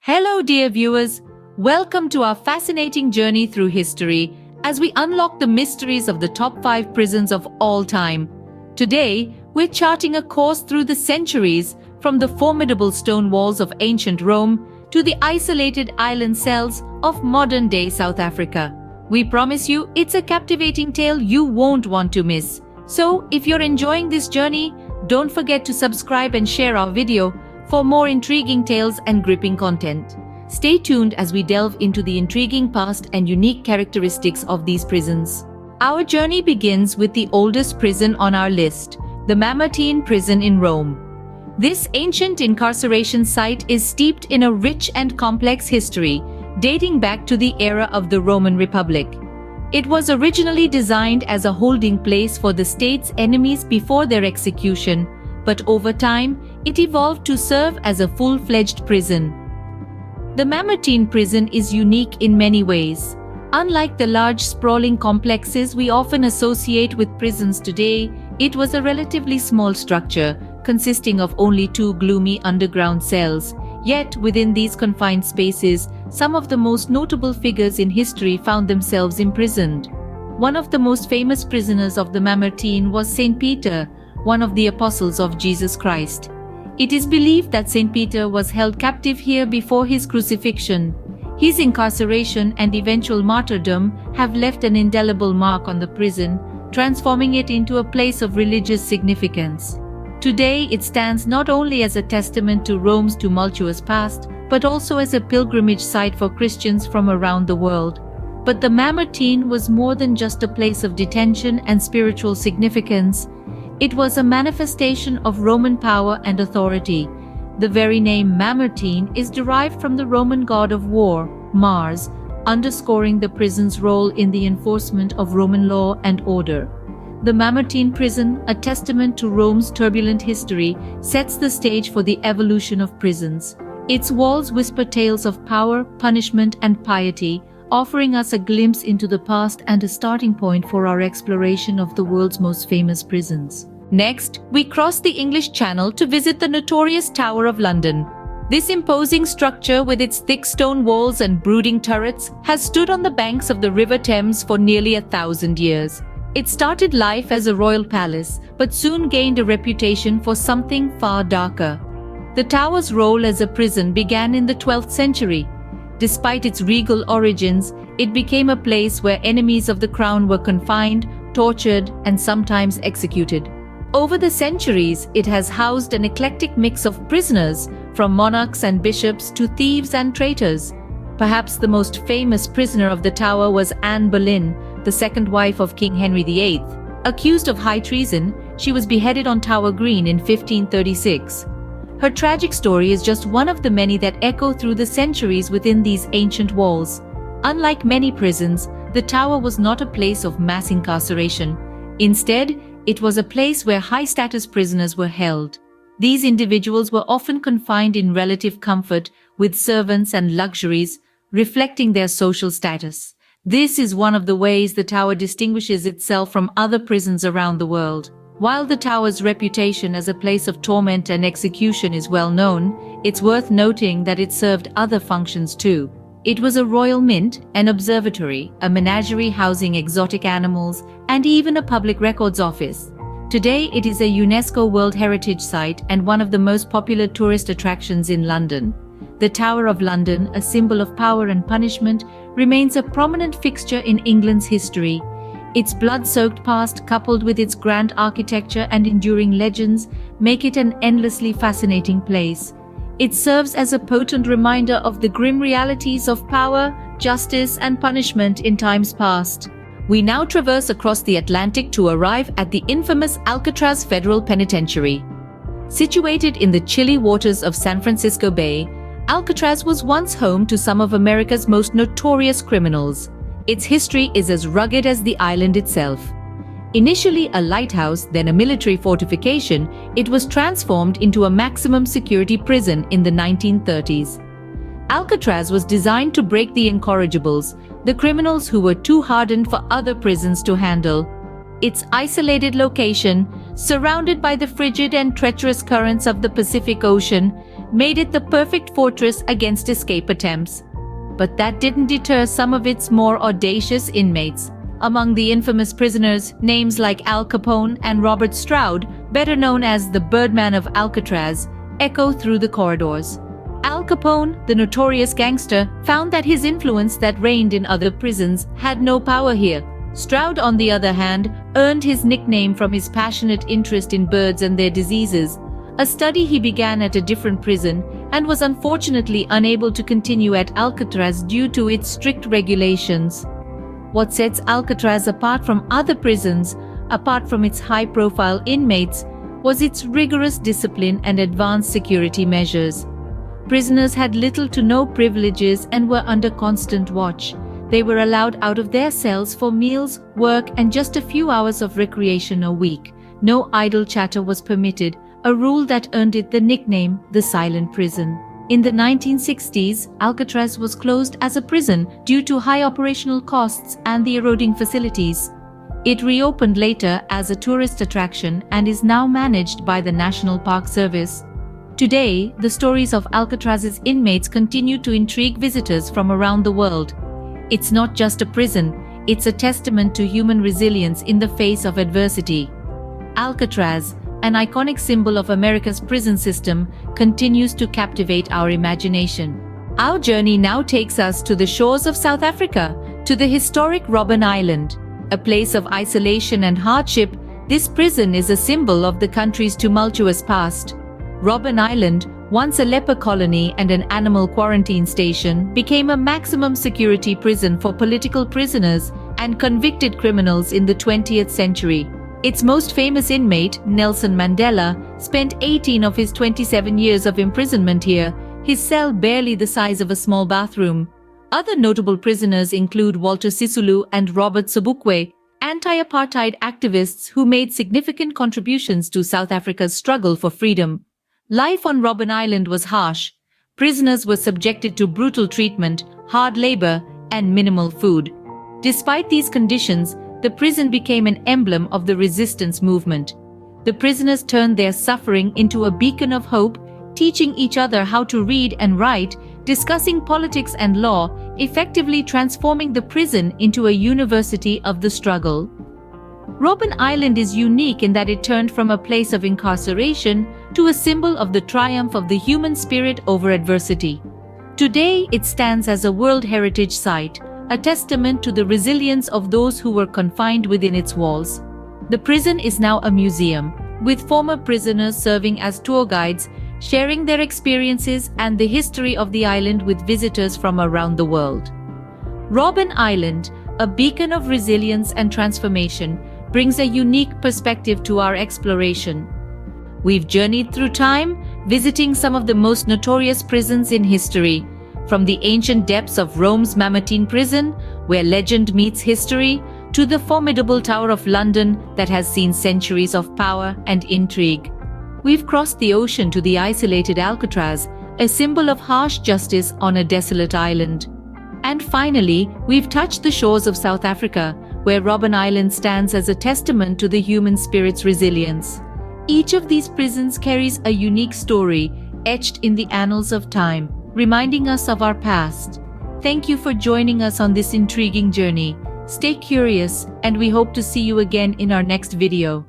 Hello, dear viewers. Welcome to our fascinating journey through history as we unlock the mysteries of the top 5 prisons of all time. Today, we're charting a course through the centuries, from the formidable stone walls of ancient Rome to the isolated island cells of modern-day South Africa. We promise you it's a captivating tale you won't want to miss. So, if you're enjoying this journey, don't forget to subscribe and share our video for more intriguing tales and gripping content. Stay tuned as we delve into the intriguing past and unique characteristics of these prisons. Our journey begins with the oldest prison on our list, the Mamertine Prison in Rome. This ancient incarceration site is steeped in a rich and complex history, dating back to the era of the Roman Republic. It was originally designed as a holding place for the state's enemies before their execution, but over time, it evolved to serve as a full-fledged prison. The Mamertine Prison is unique in many ways. Unlike the large sprawling complexes we often associate with prisons today, it was a relatively small structure, consisting of only 2 gloomy underground cells. Yet, within these confined spaces, some of the most notable figures in history found themselves imprisoned. One of the most famous prisoners of the Mamertine was Saint Peter, one of the apostles of Jesus Christ. It is believed that Saint Peter was held captive here before his crucifixion. His incarceration and eventual martyrdom have left an indelible mark on the prison, transforming it into a place of religious significance. Today, it stands not only as a testament to Rome's tumultuous past, but also as a pilgrimage site for Christians from around the world. But the Mamertine was more than just a place of detention and spiritual significance. It was a manifestation of Roman power and authority. The very name Mamertine is derived from the Roman god of war, Mars, underscoring the prison's role in the enforcement of Roman law and order. The Mamertine prison, a testament to Rome's turbulent history, sets the stage for the evolution of prisons. Its walls whisper tales of power, punishment, and piety, offering us a glimpse into the past and a starting point for our exploration of the world's most famous prisons. Next, we cross the English Channel to visit the notorious Tower of London. This imposing structure, with its thick stone walls and brooding turrets, has stood on the banks of the River Thames for nearly 1,000 years. It started life as a royal palace, but soon gained a reputation for something far darker. The tower's role as a prison began in the 12th century. Despite its regal origins, it became a place where enemies of the crown were confined, tortured, and sometimes executed. Over the centuries, it has housed an eclectic mix of prisoners, from monarchs and bishops to thieves and traitors. Perhaps the most famous prisoner of the tower was Anne Boleyn, the second wife of King Henry VIII. Accused of high treason, she was beheaded on Tower Green in 1536. Her tragic story is just one of the many that echo through the centuries within these ancient walls. Unlike many prisons, the tower was not a place of mass incarceration. Instead, it was a place where high-status prisoners were held. These individuals were often confined in relative comfort, with servants and luxuries, reflecting their social status. This is one of the ways the tower distinguishes itself from other prisons around the world. While the tower's reputation as a place of torment and execution is well known, it's worth noting that it served other functions too. It was a royal mint, an observatory, a menagerie housing exotic animals, and even a public records office. Today, it is a UNESCO World Heritage Site and one of the most popular tourist attractions in London. The Tower of London, a symbol of power and punishment, remains a prominent fixture in England's history. Its blood-soaked past, coupled with its grand architecture and enduring legends, make it an endlessly fascinating place. It serves as a potent reminder of the grim realities of power, justice, and punishment in times past. We now traverse across the Atlantic to arrive at the infamous Alcatraz Federal Penitentiary. Situated in the chilly waters of San Francisco Bay, Alcatraz was once home to some of America's most notorious criminals. Its history is as rugged as the island itself. Initially a lighthouse, then a military fortification, it was transformed into a maximum security prison in the 1930s. Alcatraz was designed to break the incorrigibles, the criminals who were too hardened for other prisons to handle. Its isolated location, surrounded by the frigid and treacherous currents of the Pacific Ocean, made it the perfect fortress against escape attempts. But that didn't deter some of its more audacious inmates. Among the infamous prisoners, names like Al Capone and Robert Stroud, better known as the Birdman of Alcatraz, echo through the corridors. Al Capone, the notorious gangster, found that his influence that reigned in other prisons had no power here. Stroud, on the other hand, earned his nickname from his passionate interest in birds and their diseases, a study he began at a different prison and was unfortunately unable to continue at Alcatraz due to its strict regulations. What sets Alcatraz apart from other prisons, apart from its high-profile inmates, was its rigorous discipline and advanced security measures. Prisoners had little to no privileges and were under constant watch. They were allowed out of their cells for meals, work, and just a few hours of recreation a week. No idle chatter was permitted, a rule that earned it the nickname the Silent Prison. In the 1960s, Alcatraz was closed as a prison due to high operational costs and the eroding facilities. It reopened later as a tourist attraction and is now managed by the National Park Service. Today, the stories of Alcatraz's inmates continue to intrigue visitors from around the world. It's not just a prison, it's a testament to human resilience in the face of adversity. Alcatraz, an iconic symbol of America's prison system, continues to captivate our imagination. Our journey now takes us to the shores of South Africa, to the historic Robben Island. A place of isolation and hardship, this prison is a symbol of the country's tumultuous past. Robben Island, once a leper colony and an animal quarantine station, became a maximum security prison for political prisoners and convicted criminals in the 20th century. Its most famous inmate, Nelson Mandela, spent 18 of his 27 years of imprisonment here, his cell barely the size of a small bathroom. Other notable prisoners include Walter Sisulu and Robert Sobukwe, anti-apartheid activists who made significant contributions to South Africa's struggle for freedom. Life on Robben Island was harsh. Prisoners were subjected to brutal treatment, hard labor, and minimal food. Despite these conditions, the prison became an emblem of the resistance movement. The prisoners turned their suffering into a beacon of hope, teaching each other how to read and write, discussing politics and law, effectively transforming the prison into a university of the struggle. Robben Island is unique in that it turned from a place of incarceration to a symbol of the triumph of the human spirit over adversity. Today, it stands as a World Heritage Site, a testament to the resilience of those who were confined within its walls. The prison is now a museum, with former prisoners serving as tour guides, sharing their experiences and the history of the island with visitors from around the world. Robben Island, a beacon of resilience and transformation, brings a unique perspective to our exploration. We've journeyed through time, visiting some of the most notorious prisons in history, from the ancient depths of Rome's Mamertine prison, where legend meets history, to the formidable Tower of London that has seen centuries of power and intrigue. We've crossed the ocean to the isolated Alcatraz, a symbol of harsh justice on a desolate island. And finally, we've touched the shores of South Africa, where Robben Island stands as a testament to the human spirit's resilience. Each of these prisons carries a unique story, etched in the annals of time, reminding us of our past. Thank you for joining us on this intriguing journey. Stay curious, and we hope to see you again in our next video.